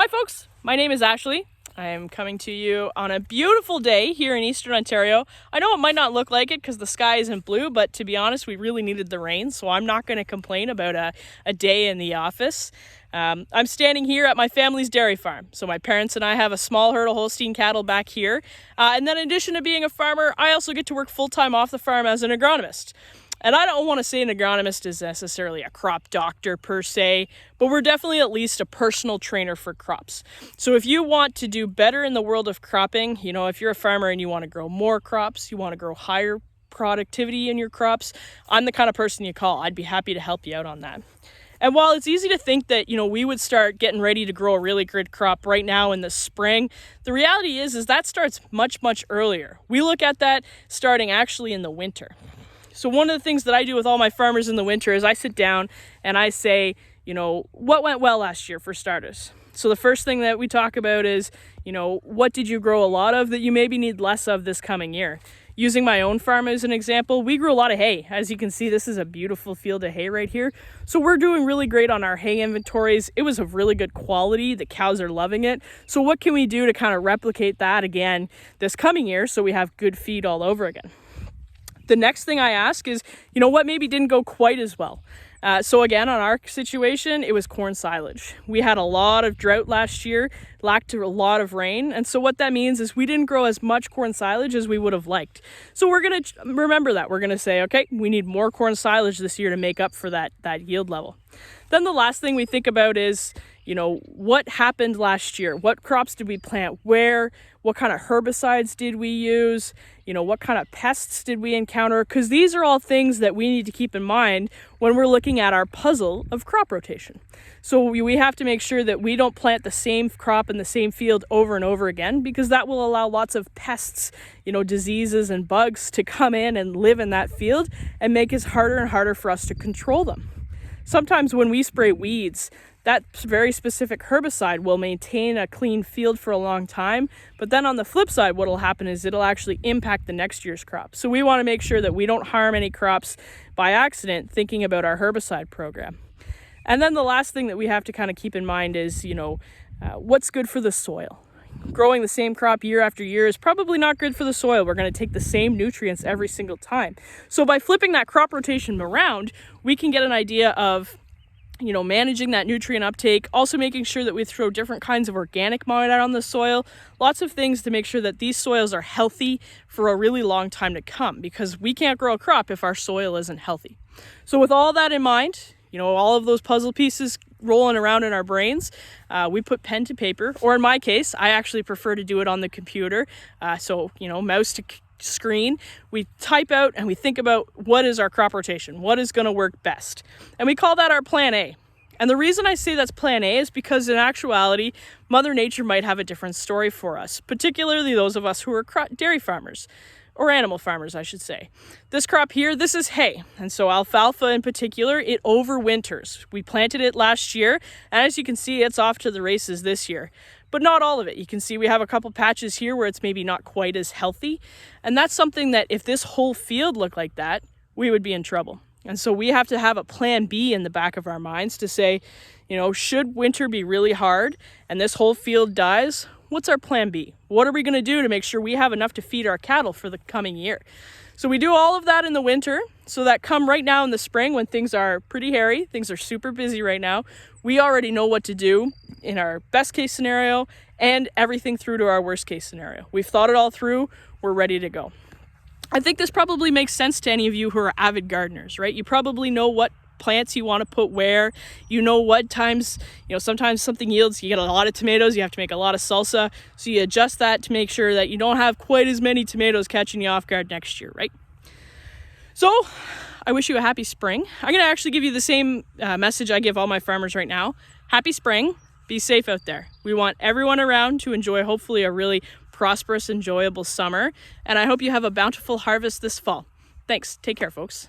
Hi folks, my name is Ashley. I am coming to you on a beautiful day here in Eastern Ontario. I know it might not look like it because the sky isn't blue, but to be honest, we really needed the rain, so I'm not going to complain about a day in the office. I'm standing here at my family's dairy farm. So my parents and I have a small herd of Holstein cattle back here. And then in addition to being a farmer, I also get to work full-time off the farm as an agronomist. And I don't want to say an agronomist is necessarily a crop doctor per se, but we're definitely at least a personal trainer for crops. So if you want to do better in the world of cropping, if you're a farmer and you want to grow more crops, you want to grow higher productivity in your crops, I'm the kind of person you call. I'd be happy to help you out on that. And while it's easy to think that, we would start getting ready to grow a really good crop right now in the spring, the reality is that starts much, much earlier. We look at that starting actually in the winter. So one of the things that I do with all my farmers in the winter is I sit down and I say, what went well last year for starters? So the first thing that we talk about is, what did you grow a lot of that you maybe need less of this coming year? Using my own farm as an example, we grew a lot of hay. As you can see, this is a beautiful field of hay right here. So we're doing really great on our hay inventories. It was of really good quality. The cows are loving it. So what can we do to kind of replicate that again this coming year so we have good feed all over again? The next thing I ask is, what maybe didn't go quite as well? So again, on our situation, it was corn silage. We had a lot of drought last year, lacked a lot of rain. And so what that means is we didn't grow as much corn silage as we would have liked. So we're going to remember that. We're going to say, okay, we need more corn silage this year to make up for that yield level. Then the last thing we think about is, what happened last year? What crops did we plant? Where? What kind of herbicides did we use? What kind of pests did we encounter? Because these are all things that we need to keep in mind when we're looking at our puzzle of crop rotation. So we have to make sure that we don't plant the same crop in the same field over and over again, because that will allow lots of pests, diseases and bugs to come in and live in that field and make it harder and harder for us to control them. Sometimes when we spray weeds, that very specific herbicide will maintain a clean field for a long time, but then on the flip side, what will happen is it'll actually impact the next year's crop. So we want to make sure that we don't harm any crops by accident thinking about our herbicide program. And then the last thing that we have to kind of keep in mind is, what's good for the soil. Growing the same crop year after year is probably not good for the soil. We're going to take the same nutrients every single time. So by flipping that crop rotation around, we can get an idea of managing that nutrient uptake, also making sure that we throw different kinds of organic matter on the soil, lots of things to make sure that these soils are healthy for a really long time to come, because we can't grow a crop if our soil isn't healthy. So with all that in mind, all of those puzzle pieces rolling around in our brains, we put pen to paper, or in my case, I actually prefer to do it on the computer. So mouse to screen, we type out and we think about what is our crop rotation, what is going to work best, and we call that our plan A. And the reason I say that's plan A is because in actuality, Mother Nature might have a different story for us, particularly those of us who are dairy farmers, or animal farmers, I should say. This crop here, this is hay, and so alfalfa in particular, it overwinters. We planted it last year, and as you can see, it's off to the races this year. But not all of it. You can see we have a couple patches here where it's maybe not quite as healthy. And that's something that if this whole field looked like that, we would be in trouble. And so we have to have a plan B in the back of our minds to say, should winter be really hard and this whole field dies, what's our plan B? What are we going to do to make sure we have enough to feed our cattle for the coming year? So we do all of that in the winter, so that come right now in the spring when things are pretty hairy, things are super busy right now, we already know what to do in our best case scenario and everything through to our worst case scenario. We've thought it all through, we're ready to go. I think this probably makes sense to any of you who are avid gardeners, right? You probably know what plants you want to put where, what times, sometimes something yields, you get a lot of tomatoes, you have to make a lot of salsa, so you adjust that to make sure that you don't have quite as many tomatoes catching you off guard next year, right? So I wish you a happy spring. I'm going to actually give you the same message I give all my farmers right now. Happy spring. Be safe out there. We want everyone around to enjoy hopefully a really prosperous, enjoyable summer, and I hope you have a bountiful harvest this fall. Thanks. Take care, folks.